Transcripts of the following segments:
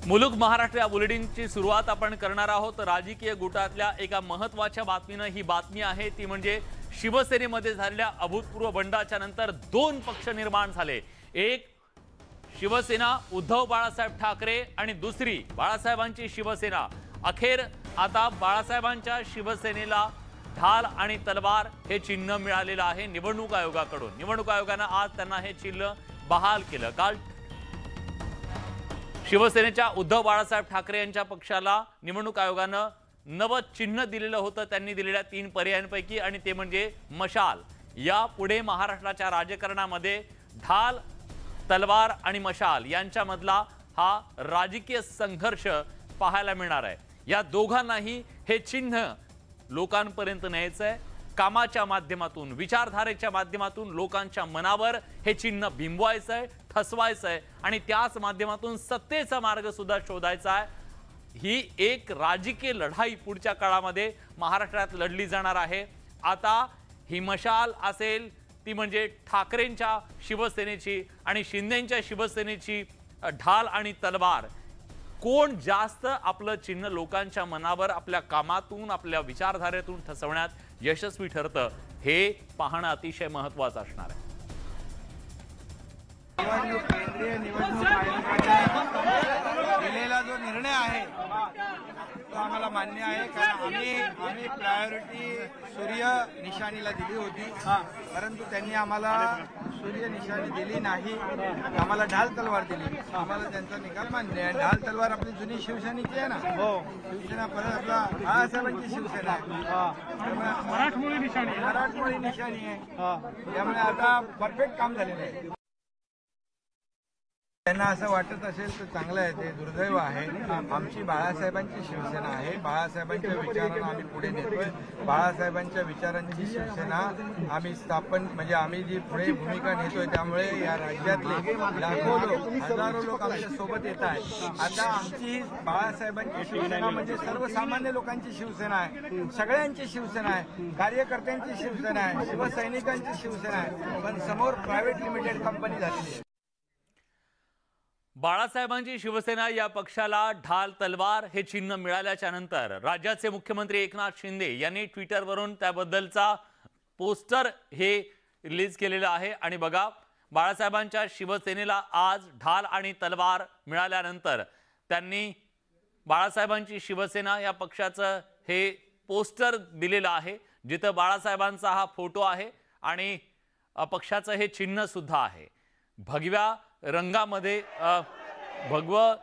मुलुक महाराष्ट्र या बुलेटिनची सुरुवात आपण करणार आहोत राजकीय गुटातल्या एका महत्त्वाच्या बातमीनं। ही बातमी आहे ती म्हणजे शिवसेनेमध्ये झालेल्या अभूतपूर्व बंडाच्या नंतर दोन पक्ष निर्माण झाले। एक शिवसेना उद्धव बाळासाहेब ठाकरे आणि दुसरी बाळासाहेबांची शिवसेना। अखेर आता बाळासाहेबांच्या शिवसेनेला ढाल आणि तलवार हे चिन्ह मिळालेलं आहे निवडणूक आयोगाकडून। निवडणूक आयोगाने आज त्यांना हे चिन्ह बहाल केलं। काल शिवसेनेच्या उद्धव बाळासाहेब ठाकरे यांच्या पक्षाला निवडणूक आयोगानं नवं चिन्ह दिलेलं होतं त्यांनी दिलेल्या 3 पर्यायांपैकी, आणि ते म्हणजे मशाल। यापुढे महाराष्ट्राच्या राजकारणामध्ये ढाल तलवार आणि मशाल यांच्यामधला हा राजकीय संघर्ष पाहायला मिळणार आहे। या दोघांनाही हे चिन्ह लोकांपर्यंत न्यायचं आहे। कामाच्या माध्यमातून विचारधारेच्या माध्यमातून लोकांच्या मनावर हे चिन्ह बिंबवायचं आहे, ठसवायचं आहे आणि त्याच माध्यमातून सत्तेचा मार्ग सुद्धा शोधायचा आहे। ही एक राजकीय लढाई पुढच्या काळामध्ये महाराष्ट्रात लढली जाणार आहे। आता ही मशाल असेल ती म्हणजे ठाकरेंच्या शिवसेनेची आणि शिंदेंच्या शिवसेनेची ढाल आणि तलवार, कोण जास्त आपलं चिन्ह लोकांच्या मनावर आपल्या कामातून आपल्या विचारधारेतून ठसवण्यात यशस्वी ठरतं हे पाहणं अतिशय महत्त्वाचं असणार आहे। केंद्रीय निवडणूक आयोगाने दिलेला जो निर्णय आहे तो आम्हाला मान्य आहे, कारण आम्ही प्रायोरिटी सूर्य निशाणीला दिली होती, परंतु त्यांनी आम्हाला सूर्य निशाणी दिली नाही, आम्हाला ढाल तलवार दिली। आम्हाला त्यांचा निकाल मान्य आहे। ढाल तलवार आपली जुनी शिवसेनेची आहे ना, शिवसेना परत आपला बाळासाहेबांची शिवसेना आहे, मराठमोळी निशाणी आहे, त्यामुळे आता परफेक्ट काम झालेलं आहे। त्यांना असं वाटत असेल तर चांगलं आहे, ते दुर्दैव आहे। आमची बाळासाहेबांची शिवसेना आहे, बाळासाहेबांच्या विचारांना आम्ही पुढे नेतोय। बाळासाहेबांच्या विचारांची शिवसेना आम्ही स्थापन म्हणजे आम्ही जी पुढे भूमिका नेतोय, त्यामुळे या राज्यातले लाखो लोक हजारो लोक आमच्या सोबत येत आहेत। आता आमची ही बाळासाहेबांची शिवसेना म्हणजे सर्वसामान्य लोकांची शिवसेना आहे, सगळ्यांची शिवसेना आहे, कार्यकर्त्यांची शिवसेना आहे, शिवसैनिकांची शिवसेना आहे, पण समोर प्रायव्हेट लिमिटेड कंपनी झालेली आहे। बाळासाहेबांची शिवसेना या पक्षाला ढाल तलवार हे चिन्ह मिळाल्याच्या नंतर राज्याचे मुख्यमंत्री एकनाथ शिंदे यांनी ट्विटरवरून त्याबद्दलचा पोस्टर हे रिलीज केलेलं आहे। आणि बघा, बाळासाहेबांच्या शिवसेनेला आज ढाल आणि तलवार मिळाल्यानंतर त्यांनी बाळासाहेबांची शिवसेना या पक्षाचं हे पोस्टर दिलेलं आहे, जिथं बाळासाहेबांचा हा फोटो आहे आणि पक्षाचं हे चिन्ह सुद्धा आहे। भगव्या रंगामध्ये भगवं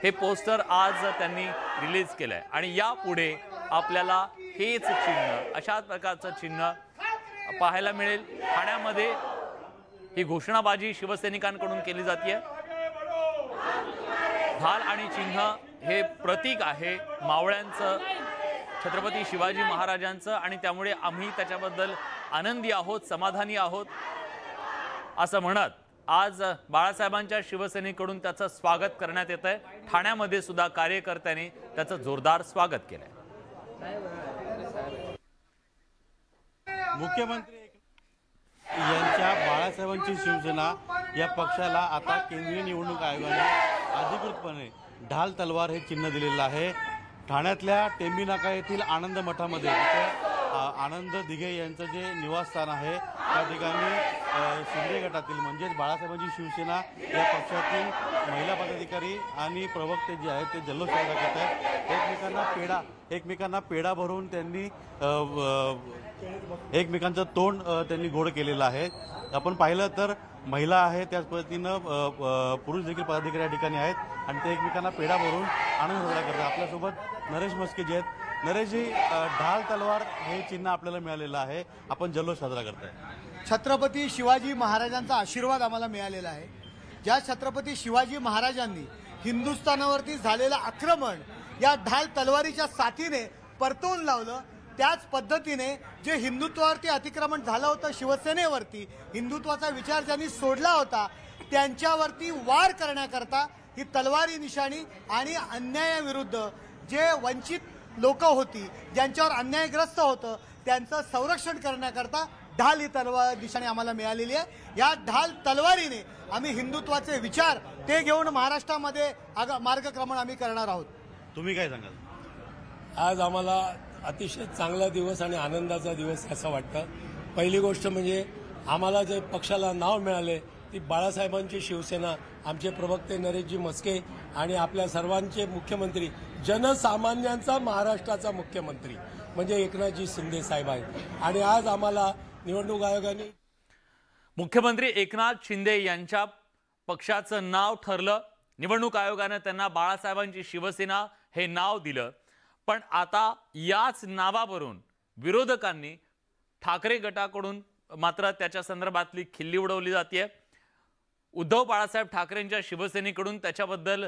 हे पोस्टर आज त्यांनी रिलीज केलंय आणि यापुढे आपल्याला हेच चिन्ह, अशाच प्रकारचं चिन्ह पाहायला मिळेल। ठाण्यामध्ये ही घोषणाबाजी शिवसैनिकांकडून केली जाते। ढाल आणि चिन्ह हे प्रतीक आहे मावळ्यांचं, छत्रपती शिवाजी महाराजांचं, आणि त्यामुळे आम्ही त्याच्याबद्दल आनंदी आहोत, समाधानी आहोत असं म्हणत आज बाळासाहेबांच्या शिवसेनेकडून त्याचं स्वागत करण्यात येत आहे। ठाण्यामध्ये सुद्धा कार्यकर्त्यांनी त्याचं जोरदार स्वागत केलंय। मुख्यमंत्री यांच्या बाळासाहेबांची शिवसेना या पक्षाला आता केंद्रीय निवडणूक आयोगाने अधिकृतपणे ढाल तलवार हे चिन्ह दिलेलं आहे। ठाण्यातल्या टेंबी नाका येथील आनंद मठामध्ये आनंद दिघे यांचं जे निवासस्थान आहे त्या ठिकाणी शिंदे गटातील म्हणजेच बाळासाहेबांची शिवसेना या पक्षातील महिला पदाधिकारी आणि प्रवक्ते जे आहेत ते जल्लोष साजरा करत आहेत। एकमेकांना पेढा भरून त्यांनी एकमेकांचं तोंड त्यांनी गोड केलेलं आहे। आपण पाहिलं तर महिला आहे, त्याच पद्धतीनं पुरुष देखील पदाधिकारी या ठिकाणी आहेत आणि ते एकमेकांना पेढा भरून आनंद साजरा करतात। आपल्यासोबत नरेश मस्के जे आहेत। नरेशजी, ढाल तलवार हे चिन्ह आपल्याला मिळालेलं आहे, आपण जल्लोष साजरा करताय। छत्रपती शिवाजी महाराजांचा आशीर्वाद आम्हाला मिळालेला आहे। ज्या छत्रपती शिवाजी महाराजांनी हिंदुस्थानावरती झालेलं आक्रमण या ढाल तलवारीच्या साथीने परतवून लावलं, त्याच पद्धतीने जे हिंदुत्वावरती अतिक्रमण झालं होतं, शिवसेनेवरती हिंदुत्वाचा विचार ज्यांनी सोडला होता त्यांच्यावरती वार करण्याकरता ही तलवारी निशाणी आणि अन्यायाविरुद्ध जे वंचित लोक होती, ज्यांच्यावर अन्यायग्रस्त होतं, त्यांचं संरक्षण करण्याकरता ढाल ही तलवार दिशेने आम्हाला मिळालेली आहे। या ढाल तलवारीने आम्ही हिंदुत्वाचे विचार ते घेऊन महाराष्ट्रामध्ये मार्गक्रमण आम्ही करणार आहोत। तुम्ही काय सांगाल? आज आम्हाला अतिशय चांगला दिवस आणि आनंदाचा दिवस असं वाटतं। पहिली गोष्ट म्हणजे आम्हाला जे पक्षाला नाव मिळाले ती बाळासाहेबांची शिवसेना, आमचे प्रवक्ते नरेशजी म्हस्के आणि आपल्या सर्वांचे मुख्यमंत्री, जनसामान्यांचा महाराष्ट्राचा मुख्यमंत्री म्हणजे एकनाथजी शिंदे साहेब आहेत। आणि आज आम्हाला निवडणूक आयोगाने मुख्यमंत्री एकनाथ शिंदे यांच्या पक्षाचं नाव ठरलं। निवडणूक आयोगाने त्यांना बाळासाहेबांची शिवसेना हे नाव दिलं, पण आता याच नावावरून विरोधकांनी ठाकरे गटाकडून मात्र त्याच्या संदर्भातली खिल्ली उडवली जाते। उद्धव बाळासाहेब ठाकरेंच्या शिवसेनेकडून त्याच्याबद्दल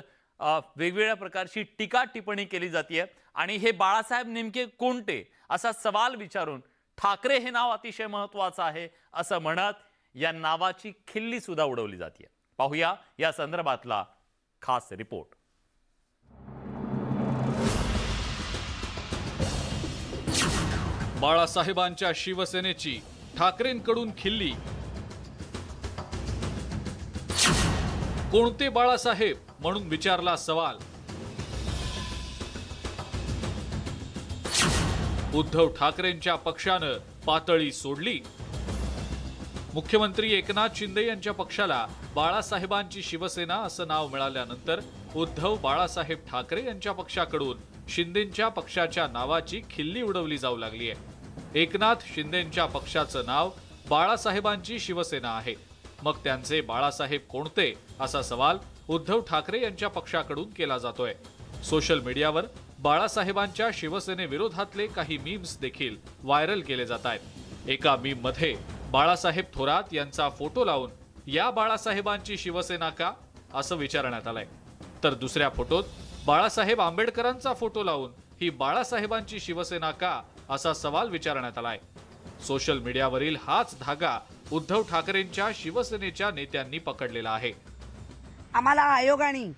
वेगवेगळ्या प्रकारची टीका टिप्पणी केली जाते आणि हे बाळासाहेब नेमके कोणते असा सवाल विचारून ठाकरे हे नाव अतिशय महत्त्वाचं आहे असं म्हणत या नावाची खिल्ली सुद्धा उडवली जाते। पाहूया या संदर्भातला खास रिपोर्ट। बाळासाहेबांच्या शिवसेनेची ठाकरेंकडून खिल्ली। कोणते बाळासाहेब म्हणून विचारला सवाल। उद्धव ठाकरेंच्या पक्षानं पातळी सोडली। मुख्यमंत्री एकनाथ शिंदे यांच्या पक्षाला बाळासाहेबांची शिवसेना असं नाव मिळाल्यानंतर उद्धव बाळासाहेब ठाकरे यांच्या पक्षाकडून शिंदेंच्या पक्षाच्या नावाची खिल्ली उडवली जाऊ लागली आहे। एकनाथ शिंदेंच्या पक्षाचं नाव बाळासाहेबांची शिवसेना आहे, मग त्यांचे बाळासाहेब कोणते असा सवाल उद्धव ठाकरे यांच्या पक्षाकडून केला जातोय। सोशल मीडियावर बाळासाहेबांच्या शिवसेनेविरोधातले काही मीम्स देखील व्हायरल केले जात आहेत। एका मीम मध्ये बाळासाहेब थोरात यांचा फोटो लावून या बाळासाहेबांची शिवसेना का असं विचारण्यात आलंय, तर दुसऱ्या फोटोत बाळासाहेब आंबेडकरांचा फोटो लावून ही बाळासाहेबांची शिवसेना का असा सवाल विचारण्यात आलाय। सोशल मीडियावरील हाच धागा उद्धव ठाकरेंच्या शिवसेनेच्या नेत्यांनी पकडलेला आहे। आम्हाला आयोगाने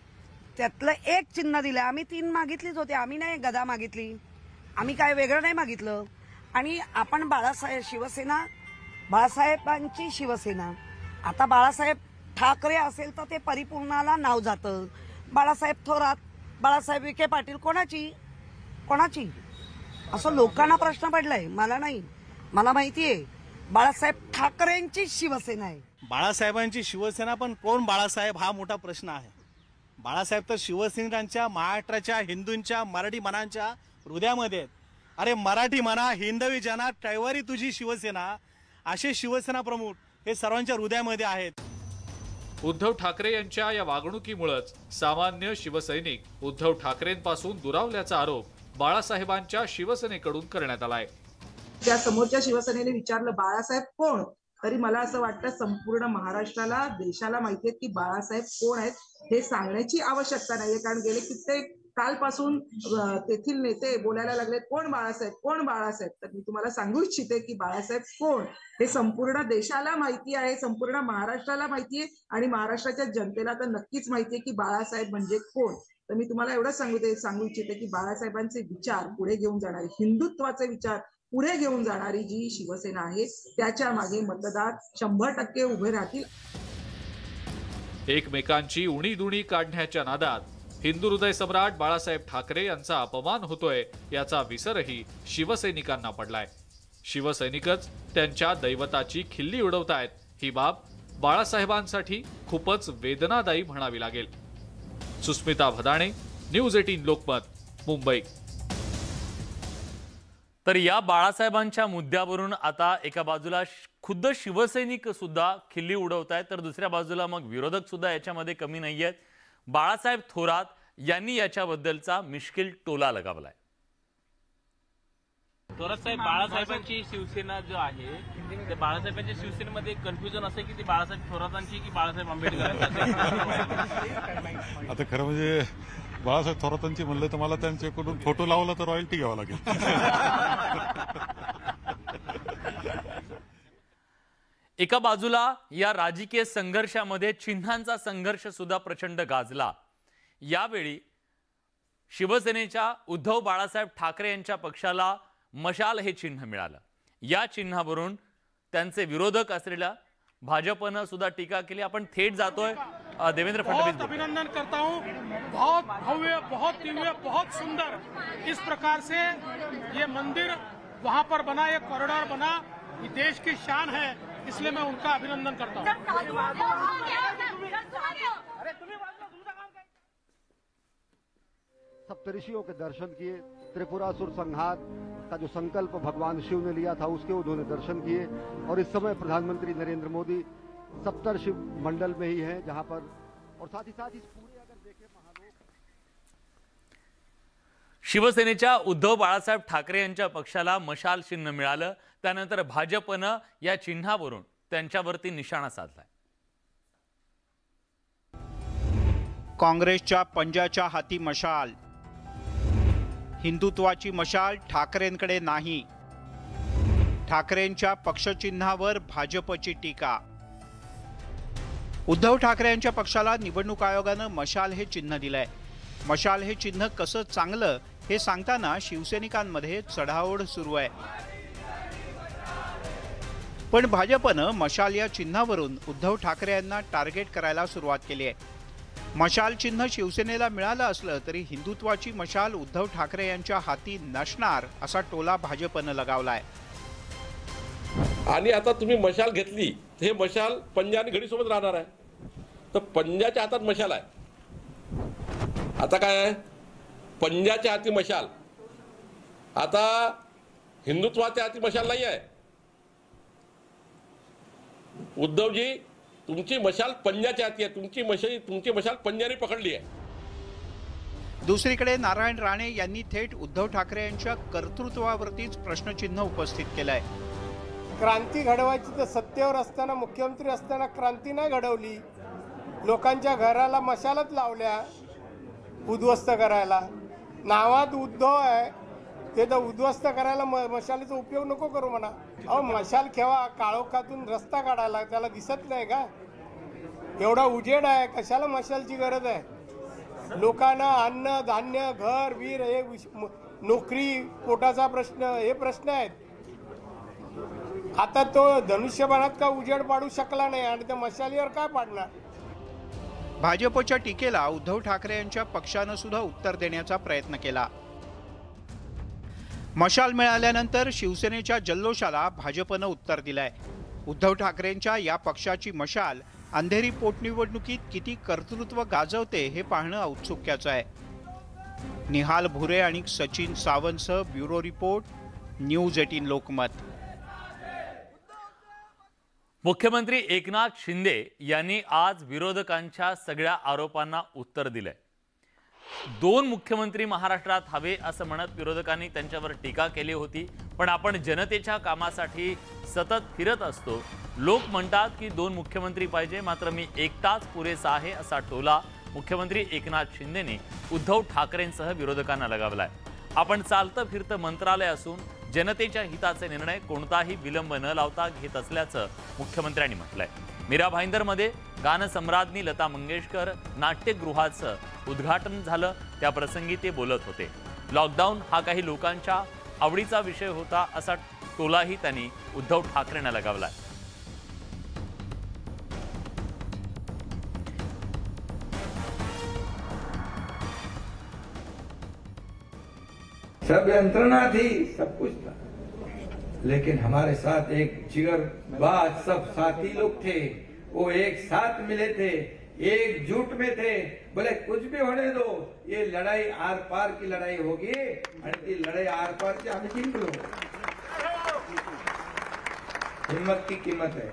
त्यातलं एक चिन्ह दिलं। आम्ही 3 मागितलीच होती, आम्ही नाही गदा मागितली, आम्ही काय वेगळं नाही मागितलं। आणि आपण शिवसेना बाळासाहेबांची शिवसेना, आता बाळासाहेब ठाकरे असेल तर ते परिपूर्णाला नाव जातं। बाळासाहेब थोरात, बाळासाहेब विखे पाटील कोणाची असं लोकांना प्रश्न पडलाय, मला नाही। मला माहितीये बाळासाहेब ठाकरेंची शिवसेना आहे। बाळासाहेबांची शिवसेना, पण कोण बाळासाहेब हा मोठा प्रश्न आहे। बाळासाहेब तर शिवसैनिकांच्या, महाराष्ट्राच्या हिंदूंच्या, मराठी मनांच्या हृदयामध्ये आहेत। अरे मराठी मना, हिंदवी जना, कैवारी तुझी शिवसेना, असे शिवसेना प्रमुख हे सर्वांच्या हृदयामध्ये आहेत। उद्धव ठाकरे यांच्या या वागणुकीमुळेच सामान्य शिवसैनिक उद्धव ठाकरेंपासून दुरावल्याचा आरोप बाळासाहेबांच्या शिवसेनेकडून करण्यात आलाय। त्या समोरच्या शिवसेनेने विचारलं बाळासाहेब कोण, तरी मला असं वाटतं संपूर्ण महाराष्ट्राला, देशाला माहिती आहे की बाळासाहेब कोण आहेत हे सांगण्याची आवश्यकता नाहीये। कारण गेले कित्येक कालपासून तेथील नेते बोलायला लागले कोण बाळासाहेब कोण बाळासाहेब। तर मी तुम्हाला सांगू इच्छिते की बाळासाहेब कोण हे संपूर्ण देशाला माहिती आहे, संपूर्ण महाराष्ट्राला माहिती आहे आणि महाराष्ट्राच्या जनतेला तर नक्कीच माहिती आहे की बाळासाहेब म्हणजे कोण। तर मी तुम्हाला एवढंच सांगू इच्छिते की बाळासाहेबांचे विचार पुढे घेऊन जाणारे, हिंदुत्वाचे विचार पुढे घेऊन जाणारी जी शिवसेना आहे त्याच्या मागे मतदार 100% उभे राहतील। एकमेकांची उणीधुणी काढण्याच्या नादात हिंदू हृदय सम्राट बाळासाहेब ठाकरे यांचा अपमान होतोय याचा विसरही शिवसैनिकांना पडलाय। शिवसैनिकच त्यांच्या दैवताची खिल्ली उडवतायत, ही बाब बाळासाहेबांसाठी खूपच वेदनादायी म्हणावी लागेल। सुस्मिता भदाणे, न्यूज 18 लोकमत, मुंबई। तर या बाळासाहेबांच्या मुद्द्यावरून आता एका बाजूला खुद्द शिवसैनिक सुद्धा खिल्ली उडवतायत, तर दुसऱ्या बाजूला मग विरोधक सुद्धा याच्यामध्ये कमी नाहीयेत। बाळासाहेब थोरात यांनी याच्याबद्दलचा मिश्किल टोला लगावलाय। थोरात साहेब, बाळासाहेबांची शिवसेना जो आहे ते बाळासाहेबांच्या शिवसेनेमध्ये कन्फ्युजन असं की ती बाळासाहेब थोरातांची की बाळासाहेब आंबेडकरांची। आता खरं म्हणजे बाळासाहेब थोरातांची म्हणलं तर मला त्यांच्याकडून फोटो लावला तर रॉयल्टी घ्यावं लागेल। एका बाजूला या राजकीय संघर्षामध्ये चिन्हांचा संघर्ष सुद्धा प्रचंड गाजला। यावेळी शिवसेनेच्या उद्धव बाळासाहेब ठाकरे यांच्या पक्षाला मशाल हे चिन्ह मिळालं। या चिन्हावरून त्यांचे विरोधक असलेल्या भाजपनं सुद्धा टीका केली. आपण थेट जातोय देवेंद्र फडणवीस. अभिनंदन करता हूँ, बहुत भव्य, बहुत दिव्य, बहुत सुंदर इस प्रकार से ये मंदिर वहाँ पर बना, ये कॉरिडोर बना, ये देश की शान है, इसलिए मैं उनका अभिनंदन करता हूँ. सप्तऋषियों के दर्शन किए, त्रिपुरासुर संहार का जो संकल्प भगवान शिव ने लिया था उसके उन्होंने दर्शन किए और इस समय प्रधानमंत्री नरेंद्र मोदी सप्तर्षि मंडल में ही हैं जहां पर, और साथ ही साथ इस पूरे अगर देखें महालोक शिवसेनेच्या उद्धव बाळासाहेब ठाकरे यांच्या पक्षाला मशाल चिन्ह मिळालं. त्यानंतर भाजपनं या चिन्हावरून त्यांच्यावरती निशाणा साधलाय. काँग्रेसच्या पंजाच्या हाती मशाल, हिंदुत्वाची मशाल ठाकरेंकडे नाही. ठाकरेंच्या पक्षचिन्हावर भाजपची टीका. उद्धव ठाकरे यांच्या पक्षाला निवडणूक आयोगानं मशाल हे चिन्ह दिलंय. मशाल हे चिन्ह कसं चांगलं हे सांगताना शिवसैनिकांमध्ये चढाओढ सुरू आहे. पण भाजपनं मशाल या चिन्हावरून उद्धव ठाकरे यांना टार्गेट करायला सुरुवात केली आहे. मशाल चिन्ह शिवसेनेला मिळालं असलं तरी हिंदुत्वाची मशाल उद्धव ठाकरे यांच्या हाती नसणार असा टोला भाजपनं लगावलाय. आणि आता तुम्ही मशाल घेतली, हे मशाल पंजा आणि घडीसोबत राहणार आहे. तर पंजाच्या हातात मशाल आहे. आता काय आहे, पंजाच्या हाती मशाल, आता हिंदुत्वाच्या हाती मशाल नाही आहे. उद्धवजी, तुमची मशाल पंजाच्या हाती आहे. तुमची मशाल पंजाने पकडली आहे. दुसरीकडे नारायण राणे यांनी थेट उद्धव ठाकरे यांच्या कर्तृत्वावरतीच प्रश्नचिन्ह उपस्थित केलंय. क्रांती घडवायची तर सत्तेवर असताना, मुख्यमंत्री असताना क्रांती नाही घडवली. लोकांच्या घराला मशालच लावल्या उद्ध्वस्त करायला. नावात उद्धव आहे ते तर उद्ध्वस्त करायला मशालीचा उपयोग नको करू म्हणा. अहो, मशाल ठेवा, काळोखातून रस्ता काढायला, त्याला दिसत नाही का? एवढा उजेड आहे, कशाला मशालची गरज आहे? लोकांना अन्न धान्य, घर वीर, हे नोकरी, पोटाचा प्रश्न, हे प्रश्न आहेत. आता तो धनुष्यबाणात का उजेड पाडू शकला नाही आणि त्या मशालीवर काय पाडणार? भाजपच्या टीकेला उद्धव ठाकरे यांच्या पक्षानं सुद्धा उत्तर देण्याचा प्रयत्न केला. मशाल मिळाल्यानंतर शिवसेनेच्या जल्लोषाला भाजपनं उत्तर दिलंय. उद्धव ठाकरेंच्या या पक्षाची मशाल अंधेरी पोटनिवडणुकीत किती कर्तृत्व गाजवते हे पाहणं औत्सुक्याचं आहे. निहाल भुरे आणि सचिन सावंतसह ब्युरो रिपोर्ट, न्यूज 18 लोकमत. मुख्यमंत्री एकनाथ शिंदे यांनी आज विरोधकांच्या सगळ्या आरोपांना उत्तर दिलंय. 2 मुख्यमंत्री महाराष्ट्रात हवे असं म्हणत विरोधकांनी त्यांच्यावर टीका केली होती. पण आपण जनतेच्या कामासाठी सतत फिरत असतो. लोक म्हणतात की 2 मुख्यमंत्री पाहिजे, मात्र मी एकटाच पुरेसा आहे असा टोला मुख्यमंत्री एकनाथ शिंदेने उद्धव ठाकरेंसह विरोधकांना लगावलाय. आपण चालतं फिरतं मंत्रालय असून जनतेच्या हिताचे निर्णय कोणताही विलंब न लावता घेत असल्याचं मुख्यमंत्र्यांनी म्हटलंय. मीरा भाईंदरमध्ये गानसम्राज्ञी लता मंगेशकर नाट्यगृहाचं उद्घाटन झालं, त्या प्रसंगी ते बोलत होते. लॉकडाऊन हा काही लोकांच्या आवडीचा विषय होता असा टोलाही त्यांनी उद्धव ठाकरेंना लगावलाय. सब यंत्रणा थी, सब कुछ था, लेकिन हमारे साथ एक जिगरबाज सब साथी लोग थे. वो एक साथ मिले थे, एकजुट में थे. बोले कुछ भी होने दो, ये लड़ाई आर पार की लड़ाई होगी आणि ती लड़ाई आर पार की आम्ही जिंकलो. हिम्मत की कीमत है.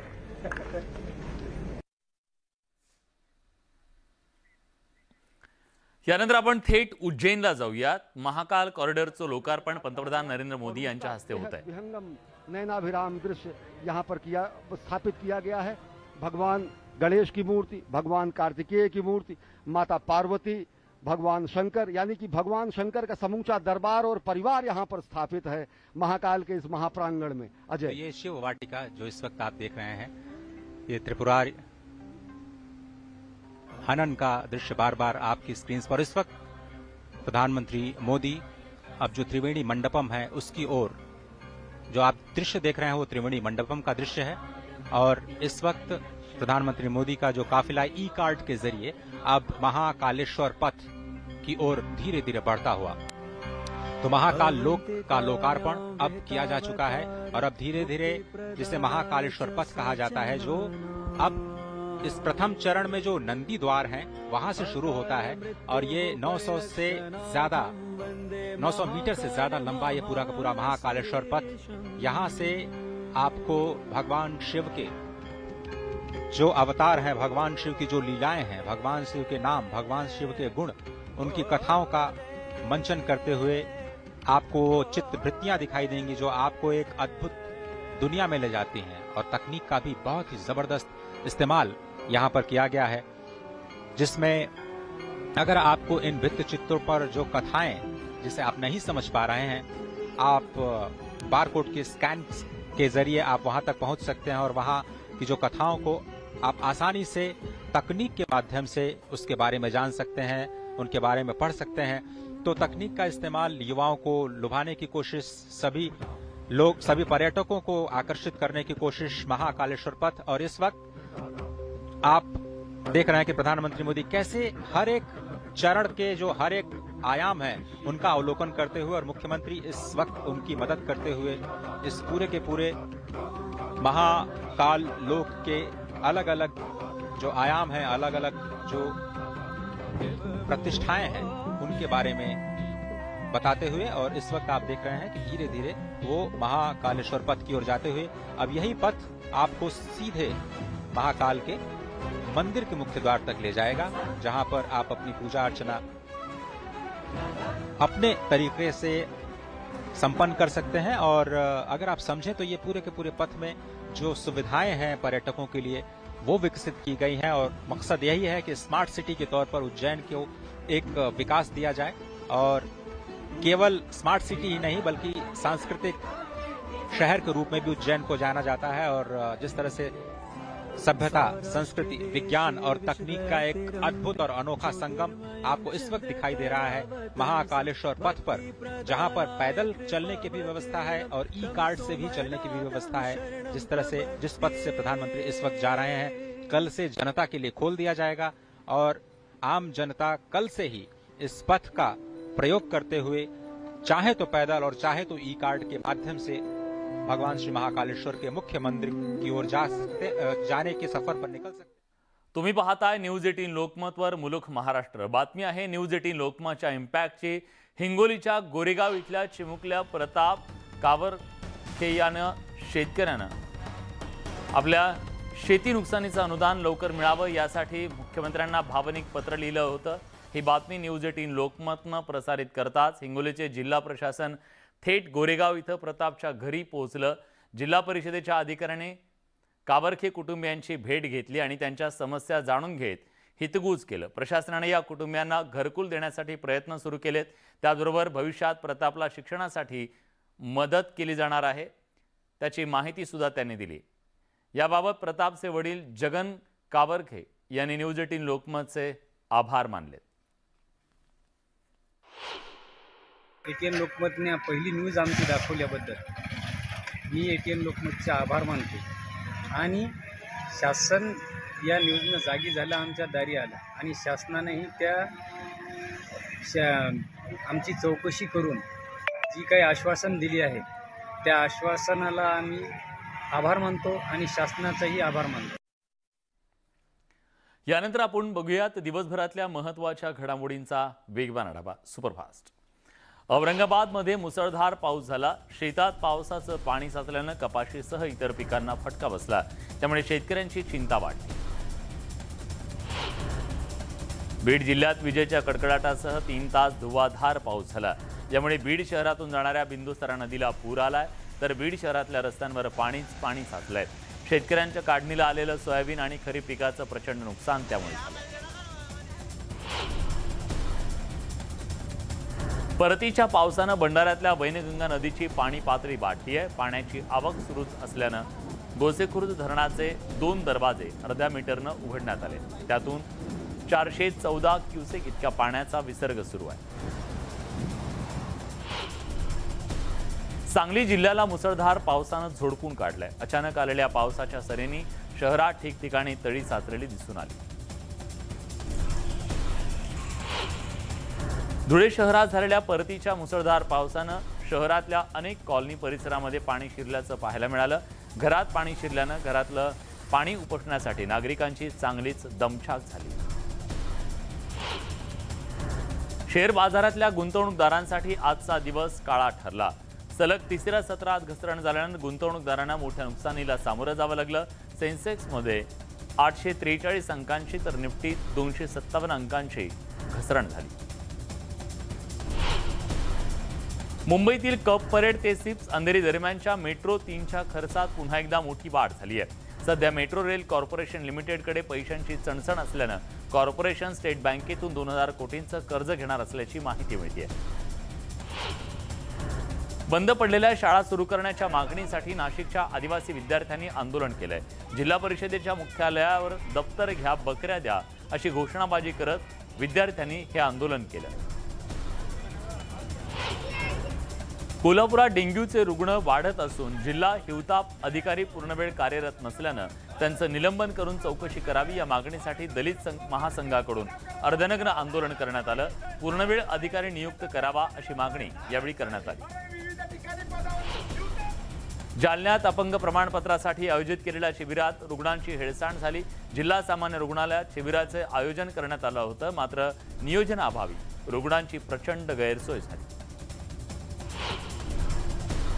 यानंतर आपण थेट उज्जैनला जाऊयात. महाकाल कॉरिडॉरचं लोकार्पण पंतप्रधान नरेंद्र मोदी यांच्या हस्ते होत आहे. विहंगम नयनाभिराम दृश्य यहाँ पर स्थापित किया गया है. भगवान गणेश की मूर्ति, भगवान कार्तिकेय की मूर्ति, माता पार्वती, भगवान शंकर, यानी कि भगवान शंकर का समूचा दरबार और परिवार यहाँ पर स्थापित है महाकाल के इस महाप्रांगण में. अजय, ये शिव वाटिका जो इस वक्त आप देख रहे हैं, ये त्रिपुरा हनन का दृश्य बार बार आपकी स्क्रीन पर. इस वक्त प्रधानमंत्री मोदी अब जो त्रिवेणी मंडपम है उसकी ओर जो आप दृश्य देख रहे हैं वो त्रिवेणी मंडपम का दृश्य है और इस वक्त प्रधानमंत्री मोदी का जो काफिला ई कार्ड के जरिए अब महाकालेश्वर पथ की ओर धीरे धीरे बढ़ता हुआ, तो महाकाल लोक का लोकार्पण अब किया जा चुका है और अब धीरे धीरे जिसे महाकालेश्वर पथ कहा जाता है, जो अब इस प्रथम चरण में जो नंदी द्वार हैं वहां से शुरू होता है और ये 900 मीटर से ज्यादा लंबा ये पूरा का पूरा महाकालेश्वर पथ, यहाँ से आपको भगवान शिव के जो अवतार हैं, भगवान शिव की जो लीलाएं हैं, भगवान शिव के नाम, भगवान शिव के गुण, उनकी कथाओं का मंचन करते हुए आपको चित्रवृत्तियां दिखाई देंगी जो आपको एक अद्भुत दुनिया में ले जाती हैं। और तकनीक का भी बहुत ही जबरदस्त इस्तेमाल यहाँ पर किया गया है, जिसमें अगर आपको इन भित्ति चित्रों पर जो कथाएं जिसे आप नहीं समझ पा रहे हैं, आप बारकोड के स्कैन के जरिए आप वहां तक पहुंच सकते हैं और वहां की जो कथाओं को आप आसानी से तकनीक के माध्यम से उसके बारे में जान सकते हैं, उनके बारे में पढ़ सकते हैं। तो तकनीक का इस्तेमाल युवाओं को लुभाने की कोशिश, सभी पर्यटकों को आकर्षित करने की कोशिश महाकालेश्वर पथ। और इस वक्त आप देख रहे हैं कि प्रधानमंत्री मोदी कैसे हर एक चरण के जो हर एक आयाम है उनका अवलोकन करते हुए और मुख्यमंत्री इस वक्त उनकी मदद करते हुए इस पूरे के पूरे महाकाल लोक के अलग अलग जो आयाम हैं, अलग अलग जो प्रतिष्ठाएं हैं, उनके बारे में बताते हुए। और इस वक्त आप देख रहे हैं कि धीरे धीरे वो महाकालेश्वर पथ की ओर जाते हुए अब यही पथ आपको सीधे महाकाल के मंदिर के मुख्य द्वार तक ले जाएगा, जहां पर आप अपनी पूजा अर्चना अपने तरीके से संपन्न कर सकते हैं। और अगर आप समझें तो ये पूरे के पूरे पथ में जो सुविधाएं हैं पर्यटकों के लिए वो विकसित की गई हैं और मकसद यही है कि स्मार्ट सिटी के तौर पर उज्जैन को एक विकास दिया जाए और केवल स्मार्ट सिटी ही नहीं बल्कि सांस्कृतिक शहर के रूप में भी उज्जैन को जाना जाता है। और जिस तरह से सभ्यता, संस्कृति, विज्ञान और तकनीक का एक अद्भुत और अनोखा संगम आपको इस वक्त दिखाई दे रहा है महाकालेश्वर पथ पर, जहां पर पैदल चलने की भी व्यवस्था है और ई कार्ड से भी चलने की भी व्यवस्था है। जिस तरह से जिस पथ से प्रधानमंत्री इस वक्त जा रहे हैं, कल से जनता के लिए खोल दिया जाएगा और आम जनता कल से ही इस पथ का प्रयोग करते हुए चाहे तो पैदल और चाहे तो ई कार्ड के माध्यम से भगवान श्री महाकालेश्वर के मुख्य मंदिर की ओर जाने के सफर पर निकल सकते। तुम्ही पाहताय न्यूज 18 लोकमतवर मुलुख महाराष्ट्र। बातमी आहे न्यूज 18 लोकमतच्या इम्पॅक्टची। हिंगोलीच्या गोरेगाव इथल्या चिमुकल्या प्रताप कावरखे यानं शेतकऱ्यांना आपल्या शेती नुकसानीचं अनुदान लवकर मिळावं यासाठी मुख्यमंत्र्यांना भावनिक पत्र लिहिलं होतं। ही बातमी न्यूज 18 लोकमतनं प्रसारित करताच हिंगोलीचे जिल्हा प्रशासन थेट गोरेगाव इथं प्रतापच्या घरी पोहोचलं। जिल्हा परिषदेच्या अधिकाऱ्याने कावरखे कुटुंबियांची भेट घेतली आणि त्यांच्या समस्या जाणून घेत हितगुज केलं। प्रशासनाने या कुटुंबियांना घरकुल देण्यासाठी प्रयत्न सुरू केलेत। त्याचबरोबर भविष्यात प्रतापला शिक्षणासाठी मदत केली जाणार आहे त्याची माहिती सुद्धा त्यांनी दिली। याबाबत प्रतापचे वडील जगन कावरखे यांनी न्यूज 18 लोकमतचे आभार मानले। एटीएन लोकमतने पहिली न्यूज आमची दाखवल्याबद्दल मी एटीएन लोकमतचे आभार मानतो आणि शासन या न्यूजनं जागी झालं, आमच्या दारी आलं आणि शासनानेही आमची चौकशी करून जी काही आश्वासन दिली आहे त्या आश्वासनाला आम्ही आभार मानतो आणि शासनाचाही आभार मानतो। यानंतर आपण बघूयात दिवसभरातल्या महत्त्वाच्या घडामोडींचा वेगवान आढावा। सुपरफास्ट। औरंगाबादमध्ये मुसळधार पाऊस झाला। शेतात पावसाचं पाणी साचल्यानं कपाशीसह इतर पिकांना फटका बसला, त्यामुळे शेतकऱ्यांची चिंता वाढली। बीड जिल्ह्यात विजेच्या कडकडाटासह 3 तास धुवाधार पाऊस झाला। यामुळे बीड शहरातून जाणाऱ्या बिंदुसरा नदीला पूर आलाय, तर बीड शहरातल्या रस्त्यांवर पाणी साचलंय। शेतकऱ्यांच्या काढणीला आलेलं सोयाबीन आणि खरीप पिकाचं प्रचंड नुकसान त्यामुळे झालं। परतीच्या पावसानं भंडाऱ्यातल्या वैनगंगा नदीची पाणी पातळी वाढली आहे। पाण्याची आवक सुरूच असल्यानं गोसेखुर्द धरणाचे 2 दरवाजे अर्ध्या मीटरनं उघडण्यात आले। त्यातून 414 क्युसेक इतक्या पाण्याचा विसर्ग सुरू आहे। सांगली जिल्ह्याला मुसळधार पावसानं झोडपून काढलंय. अचानक आलेल्या पावसाच्या सरींनी शहरात ठिकठिकाणी तळी साचलेली दिसून आली. धुळे शहरात झालेल्या परतीच्या मुसळधार पावसानं शहरातल्या अनेक कॉलनी परिसरामध्ये पाणी शिरल्याचं पाहायला मिळालं. घरात पाणी शिरल्यानं घरातलं पाणी उपसण्यासाठी नागरिकांची चांगलीच दमछाक झाली. शेअर बाजारातल्या गुंतवणूकदारांसाठी आजचा दिवस काळा ठरला. सलग तिसऱ्या सत्रात घसरण झाल्यानं गुंतवणूकदारांना मोठ्या नुकसानीला सामोरं जावं लागलं. सेन्सेक्समध्ये 843 अंकांची तर निफ्टीत 257 अंकांची घसरण झाली. मुंबईतील कप परेड ते सिप्स अंधेरी दरम्यानच्या मेट्रो 3च्या खर्चात पुन्हा एकदा मोठी वाढ झाली आहे. सध्या मेट्रो रेल कॉर्पोरेशन लिमिटेडकडे पैशांची चणचण असल्यानं कॉर्पोरेशन स्टेट बँकेतून 2000 कोटींचं कर्ज घेणार असल्याची माहिती मिळते. बंद पडलेल्या शाळा सुरू करण्याच्या मागणीसाठी नाशिकच्या आदिवासी विद्यार्थ्यांनी आंदोलन केलंय. जिल्हा परिषदेच्या मुख्यालयावर दप्तर घ्या, बकऱ्या द्या अशी घोषणाबाजी करत विद्यार्थ्यांनी हे आंदोलन केलं. कोल्हापुरात डेंग्यूचे रुग्ण वाढत असून जिल्हा हिवताप अधिकारी पूर्णवेळ कार्यरत नसल्यानं त्यांचं निलंबन करून चौकशी करावी या मागणीसाठी दलित महासंघाकडून अर्धनग्न आंदोलन करण्यात आलं. पूर्णवेळ अधिकारी नियुक्त करावा अशी मागणी यावेळी करण्यात आली. जालन्यात अपंग प्रमाणपत्रासाठी आयोजित केलेल्या शिबिरात रुग्णांची हेळसांड झाली. जिल्हा सामान्य रुग्णालयात शिबिराचे आयोजन करण्यात आलं होतं, मात्र नियोजनाअभावी रुग्णांची प्रचंड गैरसोय झाली.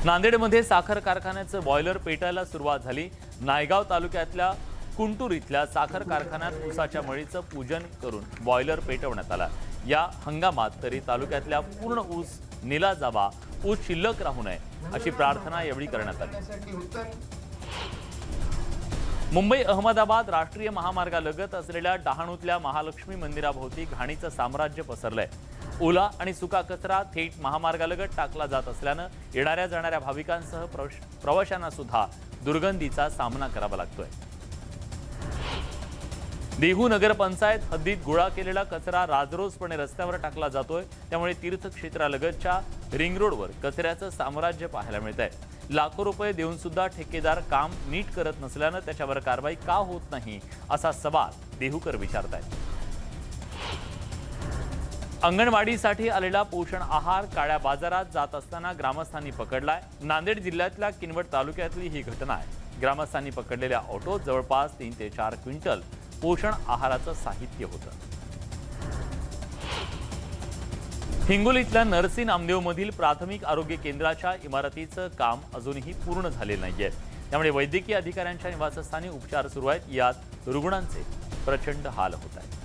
नांदेडमध्ये साखर कारखान्याचं बॉयलर पेटायला सुरुवात झाली. नायगाव तालुक्यातल्या कुंटूर इथल्या साखर कारखान्यात ऊसाच्या मळीचं पूजन करून बॉयलर पेटवण्यात आला. या हंगामात तरी तालुक्यातल्या पूर्ण ऊस नेला जावा, ऊस शिल्लक राहू नये अशी प्रार्थना यावेळी करण्यात आली. मुंबई अहमदाबाद राष्ट्रीय महामार्गालगत असलेल्या डहाणूतल्या महालक्ष्मी मंदिराभोवती घाणीचं साम्राज्य पसरलंय. ओला आणि सुका कचरा थेट महामार्गालगत टाकला जात असल्यानं येणाऱ्या जाणाऱ्या भाविकांसह प्रवाशांना सुद्धा दुर्गंधीचा सामना करावा लागतोय. देहू नगरपंचायत हद्दीत गोळा केलेला कचरा राजरोसपणे रस्त्यावर टाकला जातोय. त्यामुळे तीर्थक्षेत्रालगतच्या रिंग रोडवर कचऱ्याचं साम्राज्य पाहायला मिळतंय. लाखो रुपये देऊन सुद्धा ठेकेदार काम नीट करत नसल्यानं त्याच्यावर कारवाई का होत नाही असा सवाल देहूकर विचारतायत. अंगणवाडीसाठी आलेला पोषण आहार काळ्या बाजारात जात असताना ग्रामस्थांनी पकडलाय. नांदेड जिल्ह्यातल्या किनवट तालुक्यातली ही घटना आहे. ग्रामस्थांनी पकडलेल्या ऑटोत जवळपास 3 ते 4 क्विंटल पोषण आहाराचं साहित्य होतं. हिंगोलीतल्या नरसी नामदेवमधील प्राथमिक आरोग्य केंद्राच्या इमारतीचं काम अजूनही पूर्ण झालेलं नाहीये. त्यामुळे वैद्यकीय अधिकाऱ्यांच्या निवासस्थानी उपचार सुरू आहेत. यात रुग्णांचे प्रचंड हाल होत आहेत.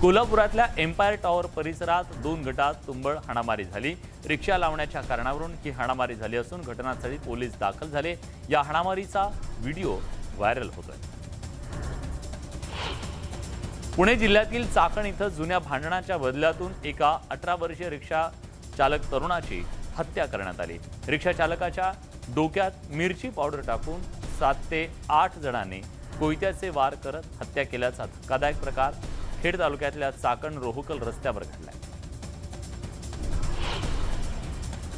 कोल्हापुरातल्या एम्पायर टॉवर परिसरात 2 गटात तुंबळ हाणामारी झाली. रिक्षा लावण्याच्या कारणावरून ही हाणामारी झाली असून घटनास्थळी पोलीस दाखल झाले. या हाणामारीचा व्हिडिओ व्हायरल होतोय. पुणे जिल्ह्यातील चाकण इथं जुन्या भांडणाच्या बदल्यातून एका 18 वर्षीय रिक्षा चालक तरुणाची हत्या करण्यात आली. रिक्षा चालकाच्या डोक्यात मिरची पावडर टाकून 7 ते 8 जणांनी कोयत्याचे वार करत हत्या केल्याचा धक्कादायक प्रकार खेड तालुक्यातल्या चाकण रोहकल रस्त्यावर घडलाय.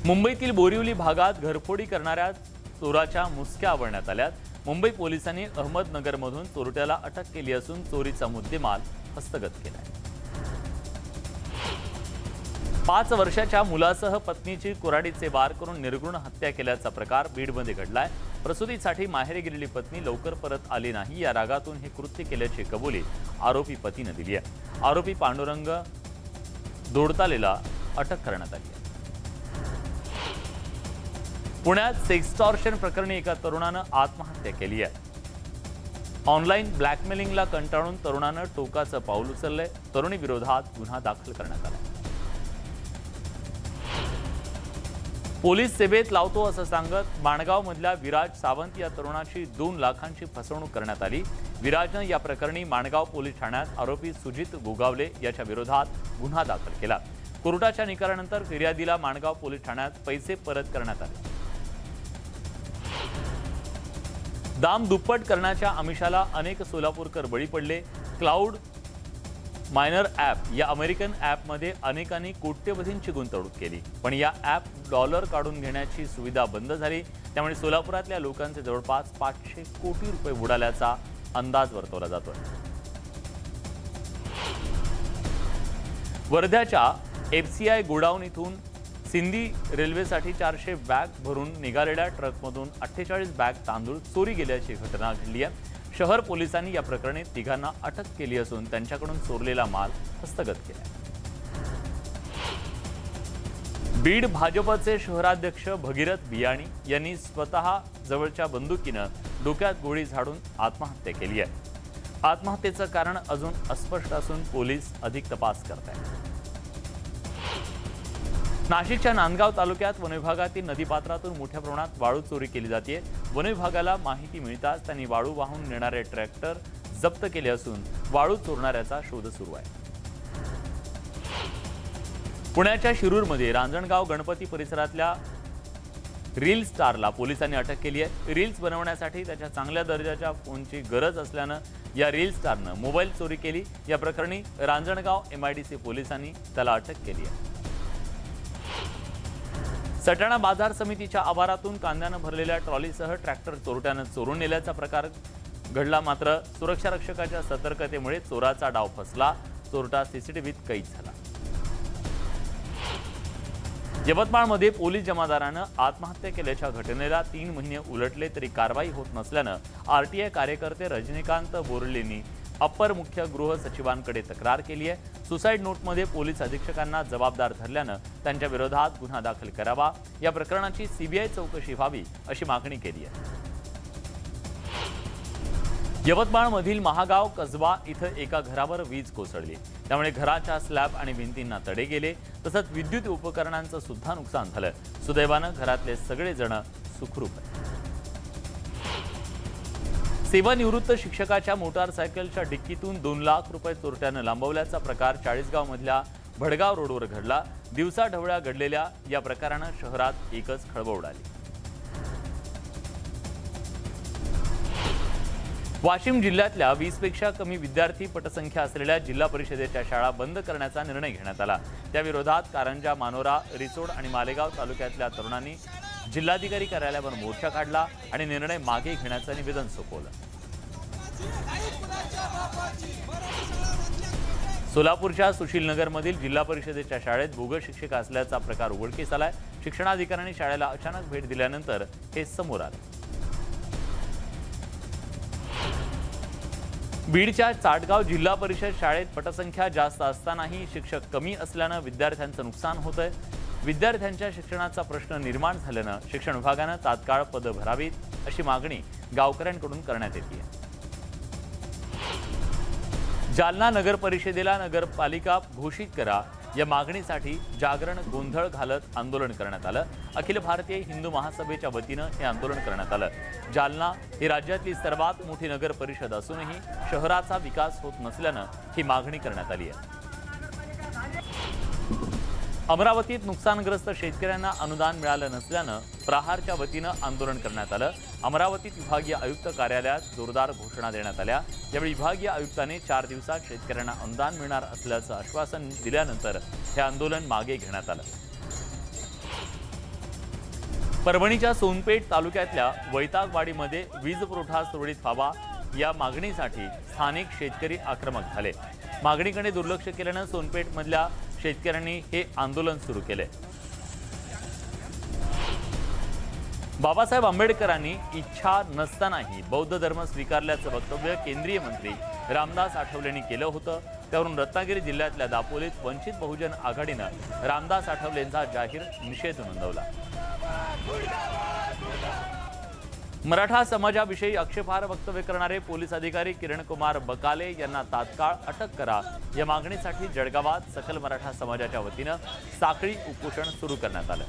मुंबईतील बोरिवली भागात घरफोडी करणाऱ्या चोराच्या मुसक्या आवळण्यात आल्यात. मुंबई पोलिसांनी अहमदनगरमधून चोरट्याला अटक केली असून चोरीचा मुद्देमाल हस्तगत केलाय. 5 वर्षाच्या मुलासह पत्नीची कुऱ्हाडीचे वार करून निर्घृण हत्या केल्याचा प्रकार बीडमध्ये घडलाय. प्रसूतीसाठी माहेरी गेलेली पत्नी लवकर परत आली नाही या रागातून हे कृत्य केल्याची कबुली आरोपी पतीने दिली आहे. आरोपी पांडुरंग दोडतालेला अटक करण्यात आली आहे. पुण्यात सेक्सटॉर्शन प्रकरणी एका तरुणानं आत्महत्या केली आहे. ऑनलाईन ब्लॅकमेलिंगला कंटाळून तरुणानं टोकाचं पाऊल उचललंय. तरुणी विरोधात गुन्हा दाखल करण्यात आला. पोलीस सेवेत लावतो असं सांगत माणगावमधल्या विराज सावंत या तरुणाची 2 लाखांची फसवणूक करण्यात आली. विराजनं या प्रकरणी माणगाव पोलीस ठाण्यात आरोपी सुजित गोगावले याच्या विरोधात गुन्हा दाखल केला. कोर्टाच्या निकालानंतर फिर्यादीला माणगाव पोलीस ठाण्यात पैसे परत करण्यात आले. दाम दुप्पट करण्याच्या आमिषाला अनेक सोलापूरकर बळी पडले. क्लाउड मायनर ॲप या अमेरिकन ॲपमध्ये अनेकांनी कोट्यवधींची गुंतवणूक केली, पण या ॲप डॉलर काढून घेण्याची सुविधा बंद झाली. त्यामुळे सोलापुरातल्या लोकांचे जवळपास 500 कोटी रुपये बुडाल्याचा अंदाज वर्तवला जातोय. वर्ध्याच्या FCI गोडाऊन इथून सिंधी रेल्वेसाठी 400 बॅग भरून निघालेल्या ट्रकमधून 48 बॅग तांदूळ चोरी गेल्याची घटना घडली आहे. शहर पोलिसांनी या प्रकरणी तिघांना अटक केली असून त्यांच्याकडून चोरलेला माल हस्तगत केला. बीड भाजपचे शहराध्यक्ष भगीरथ बियाणी यांनी स्वतः जवळच्या बंदुकीनं डोक्यात गोळी झाडून आत्महत्या केली आहे. आत्महत्येचं कारण अजून अस्पष्ट असून पोलीस अधिक तपास करत आहेत. नाशिकच्या नांदगाव तालुक्यात वनविभागातील नदीपात्रातून मोठ्या प्रमाणात वाळू चोरी केली जाते. वनविभागाला माहिती मिळताच त्यांनी वाळू वाहून नेणारे ट्रॅक्टर जप्त केले असून वाळू चोरणाऱ्याचा शोध सुरू आहे. पुण्याच्या शिरूरमध्ये रांजणगाव गणपती परिसरातल्या रील स्टारला पोलिसांनी अटक केली आहे. रील्स बनवण्यासाठी त्याच्या चांगल्या दर्जाच्या फोनची गरज असल्यानं या रील स्टारनं मोबाईल चोरी केली. या प्रकरणी रांजणगाव MIDC पोलिसांनी त्याला अटक केली आहे. सटाणा बाजार समितीच्या आवारातून कांद्यानं भरलेल्या ट्रॉलीसह ट्रॅक्टर चोरट्यानं चोरून नेल्याचा प्रकार घडला. मात्र सुरक्षा रक्षकाच्या सतर्कतेमुळे चोराचा डाव फसला. चोरटा CCTVत कैद झाला. यवतमाळमध्ये पोलीस जमादारानं आत्महत्या केल्याच्या घटनेला 3 महिने उलटले तरी कारवाई होत नसल्यानं RTI कार्यकर्ते रजनीकांत बोरलेंनी अप्पर मुख्य गृह सचिवांकडे तक्रार केली आहे. सुसाईड नोटमध्ये पोलीस अधीक्षकांना जबाबदार धरल्यानं त्यांच्या विरोधात गुन्हा दाखल करावा. या प्रकरणाची CBI चौकशी व्हावी अशी मागणी केली आहे. यवतमाळमधील महागाव कसबा इथं एका घरावर वीज कोसळली. त्यामुळे घराच्या स्लॅब आणि भिंतींना तडे गेले. तसंच विद्युत उपकरणांचं सुद्धा नुकसान झालं. सुदैवानं घरातले सगळे जण सुखरूप आहेत. सेवानिवृत्त शिक्षकाच्या मोटारसायकलच्या डिक्कीतून 2 लाख रुपये चोरट्यानं लांबवल्याचा प्रकार चाळीसगावमधल्या भडगाव रोडवर घडला. दिवसाढवळ्या घडलेल्या या प्रकारानं शहरात एकच खळबळ उडाली. वाशिम जिल्ह्यातल्या 20पेक्षा कमी विद्यार्थी पटसंख्या असलेल्या जिल्हा परिषदेच्या शाळा बंद करण्याचा निर्णय घेण्यात आला. त्याविरोधात कारंजा, मानोरा, रिसोड आणि मालेगाव तालुक्यातल्या तरुणांनी जिल्हाधिकारी कार्यालयावर मोर्चा काढला आणि निर्णय मागे घेण्याचं निवेदन सोपवलं. सोलापूरच्या सुशीलनगरमधील जिल्हा परिषदेच्या शाळेत बोगस शिक्षक असल्याचा प्रकार उघडकीस आलाय. शिक्षणाधिकाऱ्यांनी शाळेला अचानक भेट दिल्यानंतर हे समोर आलं. बीडच्या चाटगाव जिल्हा परिषद शाळेत पटसंख्या जास्त असतानाही शिक्षक कमी असल्यानं विद्यार्थ्यांचं नुकसान होतंय. विद्यार्थ्यांच्या शिक्षणाचा प्रश्न निर्माण झाल्यानं शिक्षण विभागानं तात्काळ पदं भरावीत अशी मागणी गावकऱ्यांकडून करण्यात येते. जालना नगर परिषदेला नगरपालिका घोषित करा या मागणीसाठी जागरण गोंधळ घालत आंदोलन करण्यात आलं. अखिल भारतीय हिंदू महासभेच्या वतीनं हे आंदोलन करण्यात आलं. जालना ही राज्यातली सर्वात मोठी नगर परिषद असूनही शहराचा विकास होत नसल्यानं ही मागणी करण्यात आली आहे. अमरावतीत नुकसानग्रस्त शेतकऱ्यांना अनुदान मिळालं नसल्यानं प्रहारच्या वतीनं आंदोलन करण्यात आलं. अमरावतीत विभागीय आयुक्त कार्यालयात जोरदार घोषणा देण्यात आल्या. यावेळी विभागीय आयुक्तांनी 4 दिवसात शेतकऱ्यांना अनुदान मिळणार असल्याचं आश्वासन दिल्यानंतर हे आंदोलन मागे घेण्यात आलं. परभणीच्या सोनपेठ तालुक्यातल्या वैतागवाडीमध्ये वीज पुरवठा सुरळीत व्हावा या मागणीसाठी स्थानिक शेतकरी आक्रमक झाले. मागणीकडे दुर्लक्ष केल्यानं सोनपेठमधल्या शेतकऱ्यांनी हे आंदोलन सुरू केले. बाबासाहेब आंबेडकरांनी इच्छा नसतानाही बौद्ध धर्म स्वीकारल्याचं वक्तव्य केंद्रीय मंत्री रामदास आठवलेंनी केलं होतं. त्यावरून रत्नागिरी जिल्ह्यातल्या दापोलीत वंचित बहुजन आघाडीनं रामदास आठवलेंचा जाहीर निषेध नोंदवला. मराठा समाजाविषयी आक्षेपार्ह वक्तव्य करणारे पोलीस अधिकारी किरणकुमार बकाले यांना तात्काळ अटक करा या मागणीसाठी जळगावात सकल मराठा समाजाच्या वतीनं साखळी उपोषण सुरू करण्यात आलं.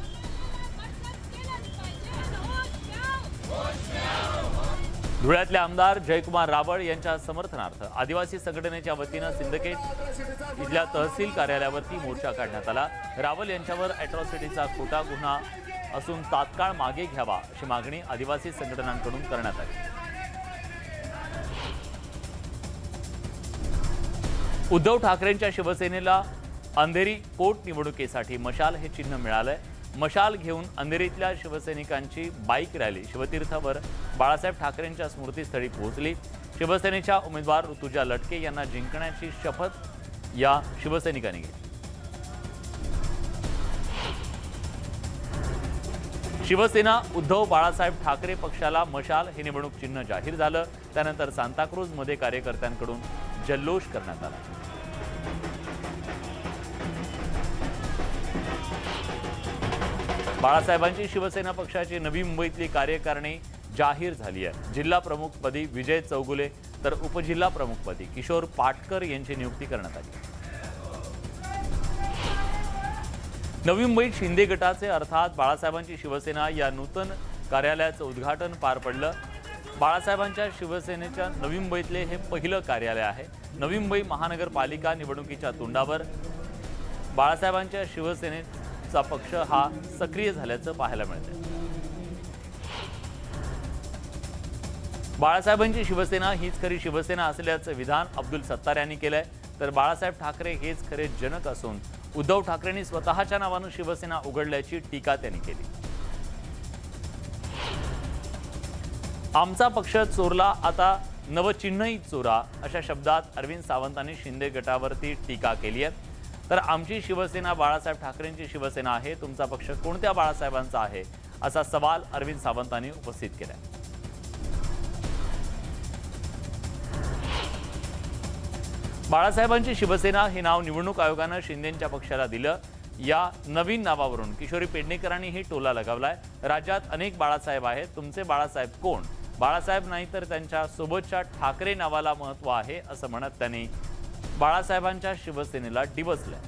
धुळ्यातले आमदार जयकुमार रावळ यांच्या समर्थनार्थ आदिवासी संघटनेच्या वतीनं सिंदखेड इथल्या तहसील कार्यालयावरती मोर्चा काढण्यात आला. रावळ यांच्यावर अॅट्रॉसिटीचा खोटा गुन्हा असून तात्काळ मागे घ्यावा अशी मागणी आदिवासी संघटनांकडून करण्यात आली. उद्धव ठाकरेंच्या शिवसेनेला अंधेरी पोटनिवडणुकीसाठी मशाल हे चिन्ह मिळालंय। मशाल घेऊन अंधेरीतल्या शिवसैनिकांची बाईक रॅली शिवतीर्थवर बाळासाहेब ठाकरेंच्या स्मृतीस्थळी पोहोचली। शिवसेनेच्या उमेदवार ऋतुजा लटके यांना जिंकण्याची शपथ या शिवसैनिकांनी घेतली। शिवसेना उद्धव बाळासाहेब ठाकरे पक्षाला मशाल हे निवडणूक चिन्ह जाहीर झालं। त्यानंतर सांताक्रूजमध्ये कार्यकर्त्यांकडून जल्लोष करण्यात आला। बाळासाहेबांची शिवसेना पक्षाची नवी मुंबईतली कार्यकारिणी जाहीर झाली आहे। जिल्हा प्रमुखपदी विजय चौगुले तर उपजिल्हा प्रमुखपदी किशोर पाटकर यांची नियुक्ती करण्यात आली। नवी मुंबईत शिंदे गटाचे अर्थात बाळासाहेबांची शिवसेना या नूतन कार्यालयाचं उद्घाटन पार पडलं। बाळासाहेबांच्या शिवसेनेच्या नवी मुंबईतले हे पहिलं कार्यालय आहे। नवी मुंबई महानगरपालिका निवडणुकीच्या तोंडावर बाळासाहेबांच्या शिवसेनेचा पक्ष हा सक्रिय झाल्याचं पाहायला मिळतंय। बाळासाहेबांची शिवसेना हीच खरी शिवसेना असल्याचं विधान अब्दुल सत्तार यांनी केलंय। तर बाळासाहेब ठाकरे हेच खरे जनक असून उद्धव ठाकरेंनी स्वतःच्या नावानं शिवसेना उघडल्याची टीका त्यांनी केली। आमचा पक्ष चोरला, आता नवचिन्हही चोरा, अशा शब्दात अरविंद सावंतांनी शिंदे गटावरती टीका केली आहे। तर आमची शिवसेना बाळासाहेब ठाकरेंची शिवसेना आहे, तुमचा पक्ष कोणत्या बाळासाहेबांचा आहे असा सवाल अरविंद सावंतांनी उपस्थित केला। बाळासाहेबांची शिवसेना हे नाव निवडणूक आयोगानं शिंदेंच्या पक्षाला दिलं। या नवीन नावावरून किशोरी पेडणेकरांनीही टोला लगावलाय। राज्यात अनेक बाळासाहेब आहेत, तुमचे बाळासाहेब कोण? बाळासाहेब नाही तर त्यांच्या सोबतच्या ठाकरे नावाला महत्त्व आहे असं म्हणत त्यांनी बाळासाहेबांच्या शिवसेनेला डिवचलंय।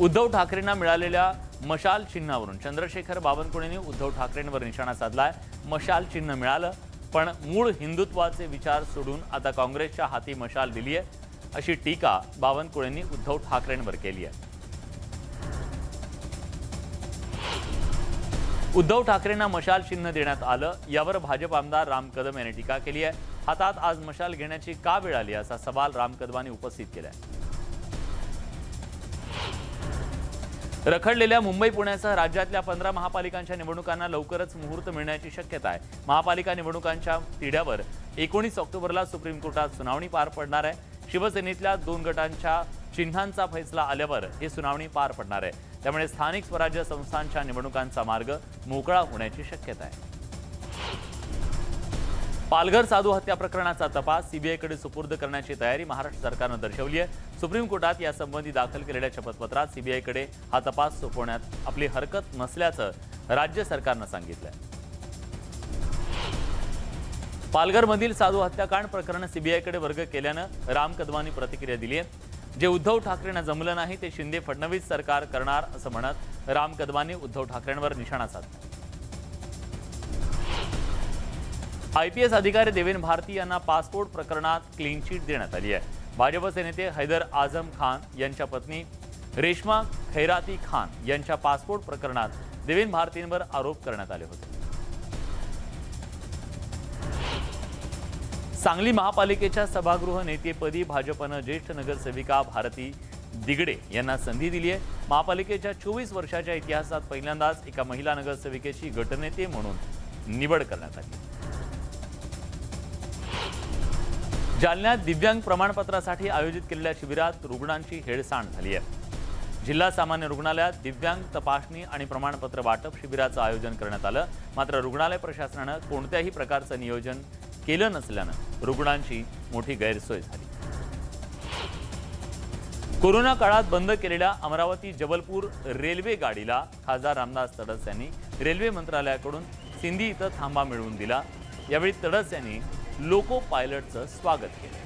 उद्धव ठाकरेंना मिळालेल्या मशाल चिन्हावरून चंद्रशेखर बावनकुळेंनी उद्धव ठाकरेंवर निशाणा साधलाय। मशाल चिन्ह मिळालं पण मूळ हिंदुत्वाचे विचार सोडून आता काँग्रेसच्या हाती मशाल दिली आहे अशी टीका बावनकुळेंनी उद्धव ठाकरेंवर केली आहे। उद्धव ठाकरेंना मशाल चिन्ह देण्यात आलं यावर भाजप आमदार राम कदम यांनी टीका केली आहे। हातात आज मशाल घेण्याची का वेळ आली असा सवाल राम कदमांनी उपस्थित केलाय। रखडलेल्या मुंबई पुण्यासह राज्यातल्या 15 महापालिकांच्या निवडणुकांना लवकरच मुहूर्त मिळण्याची शक्यता आहे। महापालिका निवडणुकांच्या तिढ्यावर 19 ऑक्टोबरला सुप्रीम कोर्टात सुनावणी पार पडणार आहे। शिवसेनेतल्या 2 गटांच्या चिन्हांचा फैसला आल्यावर ही सुनावणी पार पडणार आहे। त्यामुळे स्थानिक स्वराज्य संस्थांच्या निवडणुकांचा मार्ग मोकळा होण्याची शक्यता आहे। पालघर साधू हत्या प्रकरणाचा तपास सीबीआयकडे सुपूर्द करण्याची तयारी महाराष्ट्र सरकारनं दर्शवली आहे। सुप्रीम कोर्टात यासंबंधी दाखल केलेल्या शपथपत्रात सीबीआयकडे हा तपास सोपवण्यात आपली हरकत नसल्याचं राज्य सरकारनं सांगितलंय। पालघरमधील साधू हत्याकांड प्रकरण सीबीआयकडे वर्ग केल्यानं राम कदमांनी प्रतिक्रिया दिली आहे। जे उद्धव ठाकरेंना जमलं नाही ते शिंदे फडणवीस सरकार करणार असं म्हणत राम कदमांनी उद्धव ठाकरेंवर निशाणा साधला। आयपीएस अधिकारी देवेन भारती यांना पासपोर्ट प्रकरणात क्लीन चिट देण्यात आली आहे। भाजपचे नेते हैदर आझम खान यांच्या पत्नी रेश्मा खैराती खान यांच्या पासपोर्ट प्रकरणात देवेन भारतींवर आरोप करण्यात आले होते। सांगली महापालिकेच्या सभागृह नेतेपदी भाजपनं ज्येष्ठ नगरसेविका भारती दिगडे यांना संधी दिली आहे। महापालिकेच्या 24 वर्षाच्या इतिहासात पहिल्यांदाच एका महिला नगरसेविकेची गटनेते म्हणून निवड करण्यात आली। जालन्यात दिव्यांग प्रमाणपत्रासाठी आयोजित केलेल्या शिबिरात रुग्णांची हेळसांड झाली आहे। जिल्हा सामान्य रुग्णालयात दिव्यांग तपासणी आणि प्रमाणपत्र वाटप शिबिराचं आयोजन करण्यात आलं। मात्र रुग्णालय प्रशासनानं कोणत्याही प्रकारचं नियोजन केलं नसल्यानं रुग्णांची मोठी गैरसोय झाली। कोरोना काळात बंद केलेल्या अमरावती जबलपूर रेल्वे गाडीला खासदार रामदास तडस यांनी रेल्वे मंत्रालयाकडून सिंधी इथं थांबा मिळवून दिला। यावेळी तडस यांनी लोको पायलटचं स्वागत केलं।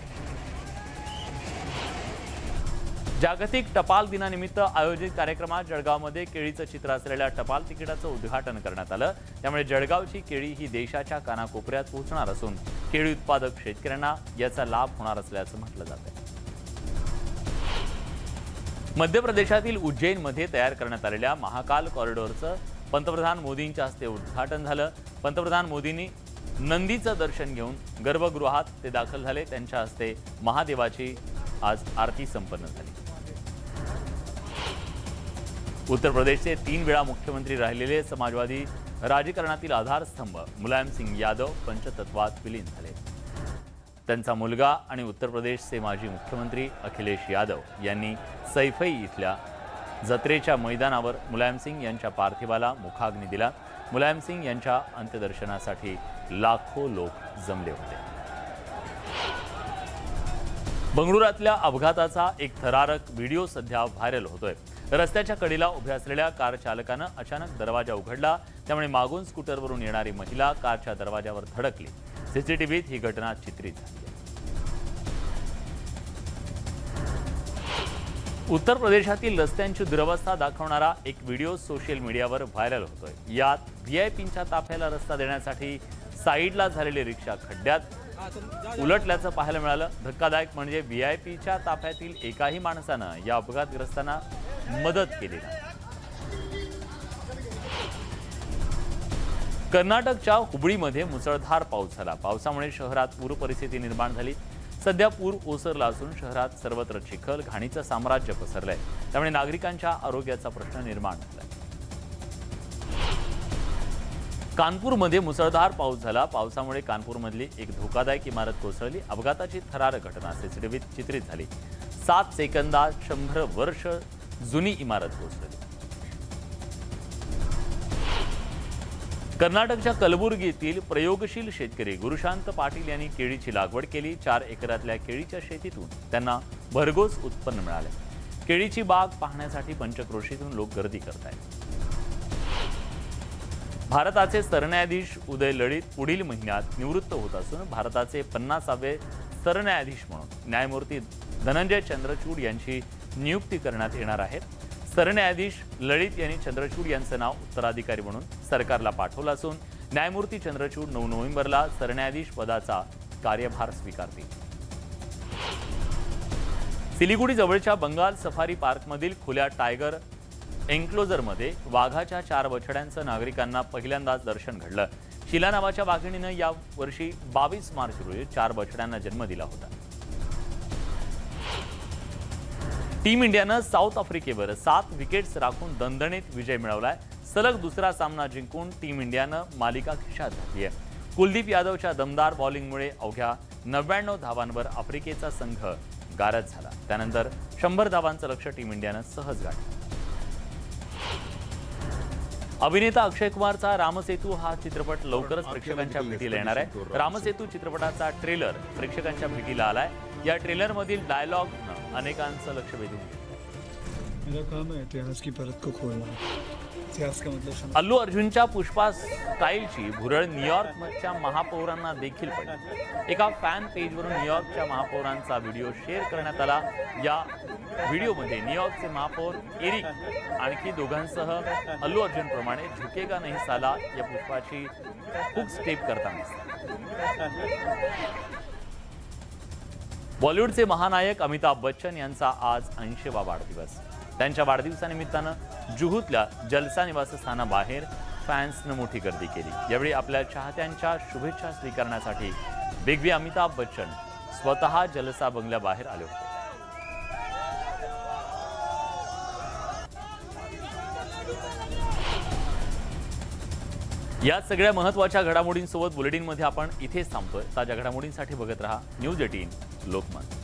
जागतिक टपाल दिनानिमित्त आयोजित कार्यक्रमात जळगावमध्ये केळीचं चित्र असलेल्या टपाल तिकिटाचं उद्घाटन करण्यात आलं। त्यामुळे जळगावची केळी ही देशाच्या कानाकोपऱ्यात पोहोचणार असून केळी उत्पादक शेतकऱ्यांना याचा लाभ होणार असल्याचं म्हटलं जातंय। मध्य प्रदेशातील उज्जैनमध्ये तयार करण्यात आलेल्या महाकाल कॉरिडॉरचं पंतप्रधान मोदींच्या हस्ते उद्घाटन झालं। पंतप्रधान मोदींनी नंदीचं दर्शन घेऊन गर्भगृहात ते दाखल झाले। त्यांच्या हस्ते महादेवाची आज आरती संपन्न झाली। उत्तर प्रदेशचे 3 वेळा मुख्यमंत्री राहिलेले समाजवादी राजकारणातील आधारस्तंभ मुलायम सिंग यादव पंचतत्वात विलीन झाले। त्यांचा मुलगा आणि उत्तर प्रदेशचे माजी मुख्यमंत्री अखिलेश यादव यांनी सैफई इथल्या जत्रेच्या मैदानावर मुलायम सिंग यांच्या पार्थिवाला मुखाग्नी दिला। मुलायम सिंग यांच्या अंत्यदर्शनासाठी लाखो लोक जमले होते। बंगळुरातल्या अपघाताचा एक थरारक व्हिडिओ सध्या व्हायरल होतोय। रस्त्याच्या कडेला उभ्या असलेल्या कार चालकानं अचानक दरवाजा उघडला, त्यामुळे मागून स्कूटरवरून येणारी महिला कारच्या दरवाजावर धडकली। सीसीटीव्हीत ही घटना चित्रित झाली। उत्तर प्रदेशातील रस्त्यांची दुरवस्था दाखवणारा एक व्हिडिओ सोशल मीडियावर व्हायरल होतोय। यात व्हीआयपीच्या ताफ्याला रस्ता देण्यासाठी साईडला झालेली रिक्षा खड्ड्यात उलटल्याचं पाहायला मिळालं। धक्कादायक म्हणजे व्हीआयपीच्या ताफ्यातील एकाही माणसानं या अपघातग्रस्तांना मदत केली नाही। कर्नाटकच्या हुबळीमध्ये मुसळधार पाऊस झाला। पावसामुळे शहरात पूर परिस्थिती निर्माण झाली। सध्या पूर ओसरला असून शहरात सर्वत्र चिखल घाणीचं साम्राज्य पसरलंय, त्यामुळे नागरिकांच्या आरोग्याचा प्रश्न निर्माण झालाय। कानपूरमध्ये मुसळधार पाऊस झाला। पावसामुळे कानपूरमधली एक धोकादायक इमारत कोसळली। अपघाताची थरारक घटना सीसीटीव्हीत चित्रित झाली। 7 सेकंदात 100 वर्ष जुनी इमारत कोसळली। कर्नाटकच्या कलबुर्गीतील प्रयोगशील शेतकरी गुरुशांत पाटील यांनी केळीची लागवड केली। 4 एकरातल्या केळीच्या शेतीतून त्यांना भरघोस उत्पन्न मिळाले। केळीची बाग पाहण्यासाठी पंचक्रोशीतून लोक गर्दी करत आहेत। भारताचे सरन्यायाधीश उदय लळित पुढील महिन्यात निवृत्त होत असून भारताचे 50वे सरन्यायाधीश म्हणून न्यायमूर्ती धनंजय चंद्रचूड यांची नियुक्ती करण्यात येणार आहे। सरन्यायाधीश लळित यांनी चंद्रचूड यांचं नाव उत्तराधिकारी म्हणून सरकारला पाठवलं असून न्यायमूर्ती चंद्रचूड 9 नोव्हेंबरला सरन्यायाधीश पदाचा कार्यभार स्वीकारतील। सिलिगुडी जवळच्या बंगाल सफारी पार्कमधील खुल्या टायगर एन्क्लोजरमध्ये वाघाच्या 4 बछड्यांचं नागरिकांना पहिल्यांदाच दर्शन घडलं। शिला नावाच्या वाघिणीनं या वर्षी 22 मार्च रोजी 4 बछड्यांना जन्म दिला होता। टीम इंडियानं साऊथ आफ्रिकेवर 7 विकेट्स राखून दणदणीत विजय मिळवलाय। सलग दुसरा सामना जिंकून टीम इंडियानं मालिका खिशात घातली आहे। कुलदीप यादवच्या दमदार बॉलिंगमुळे अवघ्या 99 धावांवर आफ्रिकेचा संघ गारद झाला। त्यानंतर 100 धावांचं लक्ष्य टीम इंडियानं सहज गाठलं। अभिनेता अक्षय कुमारचा रामसेतू हा चित्रपट लवकरच प्रेक्षकांच्या भेटीला येणार आहे। रामसेतू चित्रपटाचा ट्रेलर प्रेक्षकांच्या भेटीला आलाय। या ट्रेलरमधील डायलॉगनं अनेकांचं लक्ष वेधून घेतलं। मेरा काम है इतिहास की परत को खोलना। इतिहास का मतलब अल्लू अर्जुनच्या पुष्पा स्टाईलची भुरळ न्यूयॉर्कच्या महापौरांना देखील पडली। एका फॅन पेजवरून न्यूयॉर्कच्या महापौरांचा व्हिडिओ शेअर करण्यात आला। या व्हिडिओमध्ये न्यूयॉर्कचे महापौर एरिक आणखी दोघांसह अल्लू अर्जुन प्रमाणे झुकेगा नहीं साला या पुष्पाची खूप स्टेप करताना दिसतात। बॉलिवूडचे महानायक अमिताभ बच्चन यांचा आज 80वा वाढदिवस। त्यांच्या वाढदिवसानिमित्तानं जुहूतल्या जलसा निवासस्थानाबाहेर फॅन्सनं मोठी गर्दी केली। यावेळी आपल्या चाहत्यांच्या शुभेच्छा स्वीकारण्यासाठी बिग बी अमिताभ बच्चन स्वतः जलसा बंगल्याबाहेर आले होते। या सगळ्या महत्त्वाच्या घडामोडींसोबत बुलेटिनमध्ये आपण इथेच थांबतोय। ताज्या घडामोडींसाठी बघत रहा न्यूज 18 लोकमत।